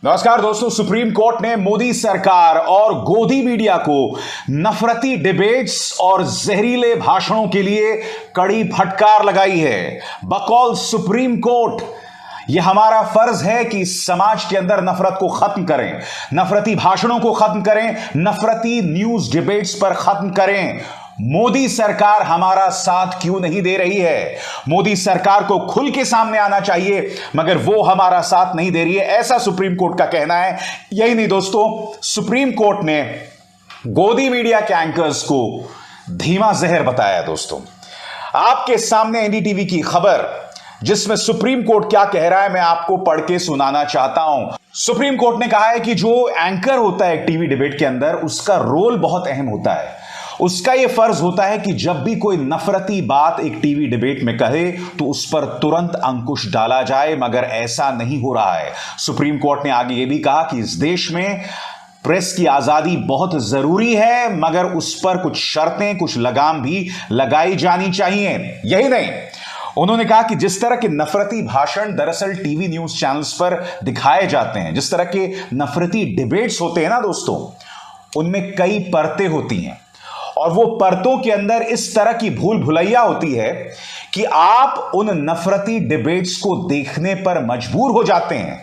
नमस्कार दोस्तों। Supreme court ने मोदी सरकार और गोदी मीडिया को नफरती डिबेट्स और जहरीले भाषणों के लिए कड़ी फटकार लगाई है। बकौल सुप्रीम कोर्ट, यह हमारा फर्ज है कि समाज के अंदर नफरत को खत्म करें, नफरती भाषणों को खत्म करें, नफरती न्यूज डिबेट्स पर खत्म करें। मोदी सरकार हमारा साथ क्यों नहीं दे रही है? मोदी सरकार को खुल के सामने आना चाहिए, मगर वो हमारा साथ नहीं दे रही है, ऐसा सुप्रीम कोर्ट का कहना है। यही नहीं दोस्तों, सुप्रीम कोर्ट ने गोदी मीडिया के एंकर्स को धीमा जहर बताया। दोस्तों, आपके सामने एनडीटीवी की खबर, जिसमें सुप्रीम कोर्ट क्या कह रहा है, मैं आपको पढ़ के सुनाना चाहता हूं। सुप्रीम कोर्ट ने कहा है कि जो एंकर होता है टीवी डिबेट के अंदर, उसका रोल बहुत अहम होता है। उसका यह फर्ज होता है कि जब भी कोई नफरती बात एक टीवी डिबेट में कहे तो उस पर तुरंत अंकुश डाला जाए, मगर ऐसा नहीं हो रहा है। सुप्रीम कोर्ट ने आगे यह भी कहा कि इस देश में प्रेस की आजादी बहुत जरूरी है, मगर उस पर कुछ शर्तें, कुछ लगाम भी लगाई जानी चाहिए। यही नहीं, उन्होंने कहा कि जिस तरह के नफरती भाषण दरअसल टीवी न्यूज चैनल्स पर दिखाए जाते हैं, जिस तरह के नफरती डिबेट्स होते हैं ना दोस्तों, उनमें कई परतें होती हैं और वो परतों के अंदर इस तरह की भूल भुलैया होती है कि आप उन नफरती डिबेट्स को देखने पर मजबूर हो जाते हैं।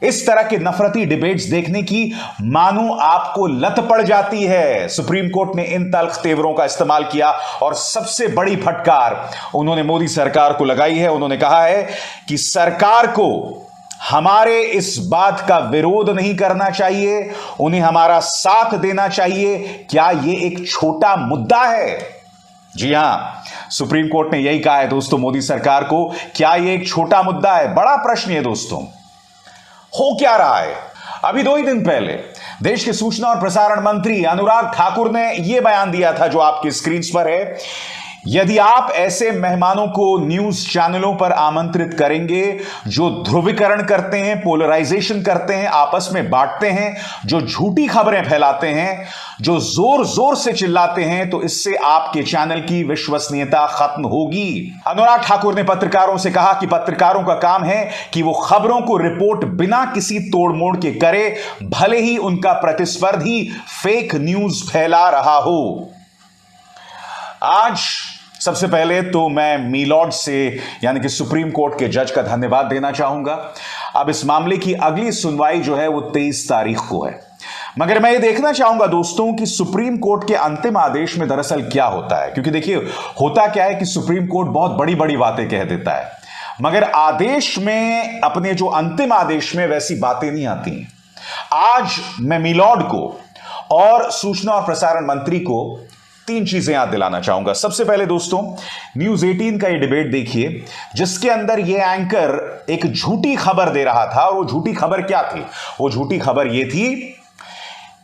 इस तरह के नफरती डिबेट्स देखने की मानो आपको लत पड़ जाती है। सुप्रीम कोर्ट ने इन तल्ख तेवरों का इस्तेमाल किया और सबसे बड़ी फटकार उन्होंने मोदी सरकार को लगाई है। उन्होंने कहा है कि सरकार को हमारे इस बात का विरोध नहीं करना चाहिए, उन्हें हमारा साथ देना चाहिए। क्या यह एक छोटा मुद्दा है? जी हां, सुप्रीम कोर्ट ने यही कहा है दोस्तों मोदी सरकार को। क्या यह एक छोटा मुद्दा है? बड़ा प्रश्न है दोस्तों। हो क्या रहा है? अभी 2 ही दिन पहले देश के सूचना और प्रसारण मंत्री अनुराग ठाकुर ने यह बयान दिया था जो आपकी स्क्रीन पर है। यदि आप ऐसे मेहमानों को न्यूज चैनलों पर आमंत्रित करेंगे जो ध्रुवीकरण करते हैं, पोलराइजेशन करते हैं, आपस में बांटते हैं, जो झूठी खबरें फैलाते हैं, जो जोर जोर से चिल्लाते हैं, तो इससे आपके चैनल की विश्वसनीयता खत्म होगी। अनुराग ठाकुर ने पत्रकारों से कहा कि पत्रकारों का काम है कि वो खबरों को रिपोर्ट बिना किसी तोड़ मोड़ के करे, भले ही उनका प्रतिस्पर्धी फेक न्यूज फैला रहा हो। आज सबसे पहले तो मैं मीलॉर्ड से, यानी कि सुप्रीम कोर्ट के जज का धन्यवाद देना चाहूंगा। अब इस मामले की अगली सुनवाई जो है वो 23 तारीख को है, मगर मैं ये देखना चाहूंगा दोस्तों कि सुप्रीम कोर्ट के अंतिम आदेश में दरअसल क्या होता है। क्योंकि देखिए, होता क्या है कि सुप्रीम कोर्ट बहुत बड़ी बड़ी बातें कह देता है, मगर आदेश में, अपने जो अंतिम आदेश में वैसी बातें नहीं आती। आज मैं मीलॉर्ड को और सूचना और प्रसारण मंत्री को 3 चीजें याद दिलाना चाहूंगा। सबसे पहले दोस्तों, न्यूज 18 का ये डिबेट देखिए, जिसके अंदर ये एंकर एक झूठी खबर दे रहा था। और वो झूठी खबर क्या थी? वो झूठी खबर ये थी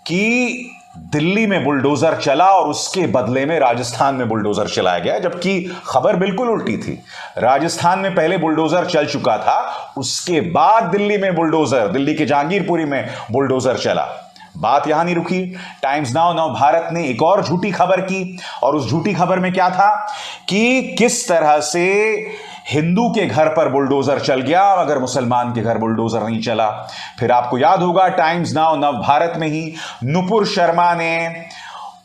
कि दिल्ली में बुलडोजर चला और उसके बदले में राजस्थान में बुलडोजर चलाया गया, जबकि खबर बिल्कुल उल्टी थी। राजस्थान में पहले बुलडोजर चल चुका था, उसके बाद दिल्ली में बुलडोजर, दिल्ली के जहांगीरपुरी में बुलडोजर चला। बात यहां नहीं रुकी। टाइम्स नाउ नव भारत ने एक और झूठी खबर की, और उस झूठी खबर में क्या था कि किस तरह से हिंदू के घर पर बुलडोजर चल गया मगर मुसलमान के घर बुलडोजर नहीं चला। फिर आपको याद होगा, टाइम्स नाउ नव भारत में ही नुपुर शर्मा ने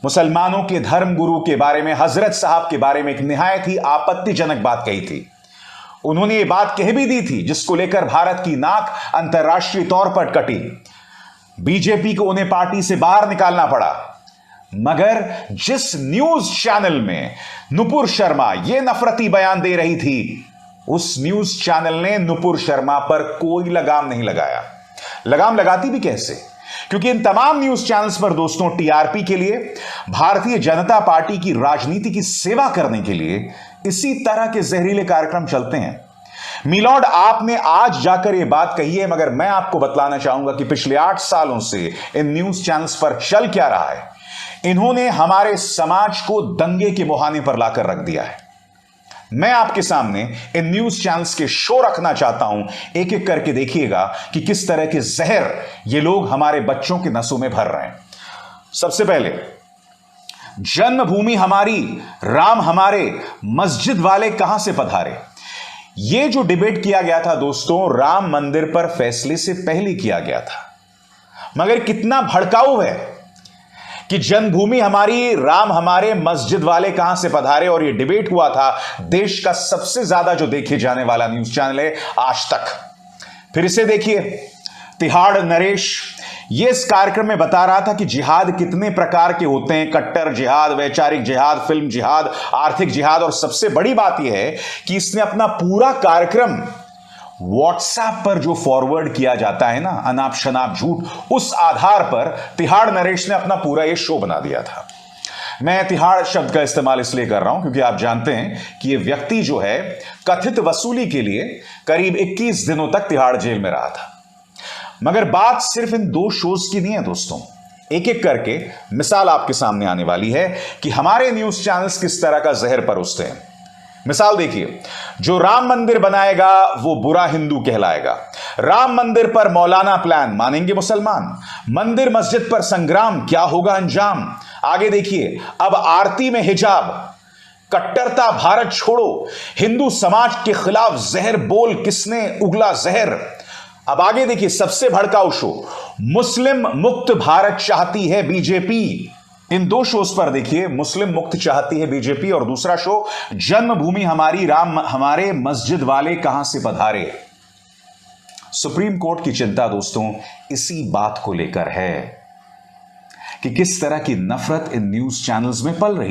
मुसलमानों के धर्मगुरु के बारे में, हजरत साहब के बारे में एक निहायत ही आपत्तिजनक बात कही थी। उन्होंने ये बात कह भी दी थी जिसको लेकर भारत की नाक अंतर्राष्ट्रीय तौर पर कटी। बीजेपी को उन्हें पार्टी से बाहर निकालना पड़ा। मगर जिस न्यूज चैनल में नुपुर शर्मा यह नफरती बयान दे रही थी, उस न्यूज चैनल ने नुपुर शर्मा पर कोई लगाम नहीं लगाया। लगाम लगाती भी कैसे? क्योंकि इन तमाम न्यूज चैनल्स पर दोस्तों टीआरपी के लिए, भारतीय जनता पार्टी की राजनीति की सेवा करने के लिए इसी तरह के जहरीले कार्यक्रम चलते हैं। मीलॉर्ड, आपने आज जाकर यह बात कही है, मगर मैं आपको बतलाना चाहूंगा कि पिछले 8 सालों से इन न्यूज चैनल्स पर चल क्या रहा है। इन्होंने हमारे समाज को दंगे के मुहाने पर लाकर रख दिया है। मैं आपके सामने इन न्यूज चैनल्स के शो रखना चाहता हूं, एक एक करके देखिएगा कि किस तरह के जहर ये लोग हमारे बच्चों के नसों में भर रहे हैं। सबसे पहले, जन्मभूमि हमारी, राम हमारे, मस्जिद वाले कहां से पधारे। यह जो डिबेट किया गया था दोस्तों, राम मंदिर पर फैसले से पहले किया गया था, मगर कितना भड़काऊ है कि जन्मभूमि हमारी, राम हमारे, मस्जिद वाले कहां से पधारे। और यह डिबेट हुआ था देश का सबसे ज्यादा जो देखे जाने वाला न्यूज चैनल है आज तक। फिर इसे देखिए, तिहाड़ नरेश ये इस कार्यक्रम में बता रहा था कि जिहाद कितने प्रकार के होते हैं, कट्टर जिहाद, वैचारिक जिहाद, फिल्म जिहाद, आर्थिक जिहाद। और सबसे बड़ी बात यह है कि इसने अपना पूरा कार्यक्रम व्हाट्सएप पर जो फॉरवर्ड किया जाता है ना, अनाप शनाप झूठ, उस आधार पर तिहाड़ नरेश ने अपना पूरा यह शो बना दिया था। मैं तिहाड़ शब्द का इस्तेमाल इसलिए कर रहा हूं क्योंकि आप जानते हैं कि यह व्यक्ति जो है कथित वसूली के लिए करीब 21 दिनों तक तिहाड़ जेल में रहा था। मगर बात सिर्फ इन 2 शोज की नहीं है दोस्तों, एक एक करके मिसाल आपके सामने आने वाली है कि हमारे न्यूज चैनल्स किस तरह का जहर परोसते हैं। मिसाल देखिए, जो राम मंदिर बनाएगा वो बुरा हिंदू कहलाएगा। राम मंदिर पर मौलाना प्लान, मानेंगे मुसलमान। मंदिर मस्जिद पर संग्राम, क्या होगा अंजाम। आगे देखिए, अब आरती में हिजाब, कट्टरता भारत छोड़ो, हिंदू समाज के खिलाफ जहर बोल, किसने उगला जहर। अब आगे देखिए, सबसे भड़काऊ शो, मुस्लिम मुक्त भारत चाहती है बीजेपी। इन 2 शोज पर देखिए, मुस्लिम मुक्त चाहती है बीजेपी, और दूसरा शो जन्मभूमि हमारी, राम हमारे, मस्जिद वाले कहां से पधारे। सुप्रीम कोर्ट की चिंता दोस्तों इसी बात को लेकर है कि किस तरह की नफरत इन न्यूज चैनल्स में पल रही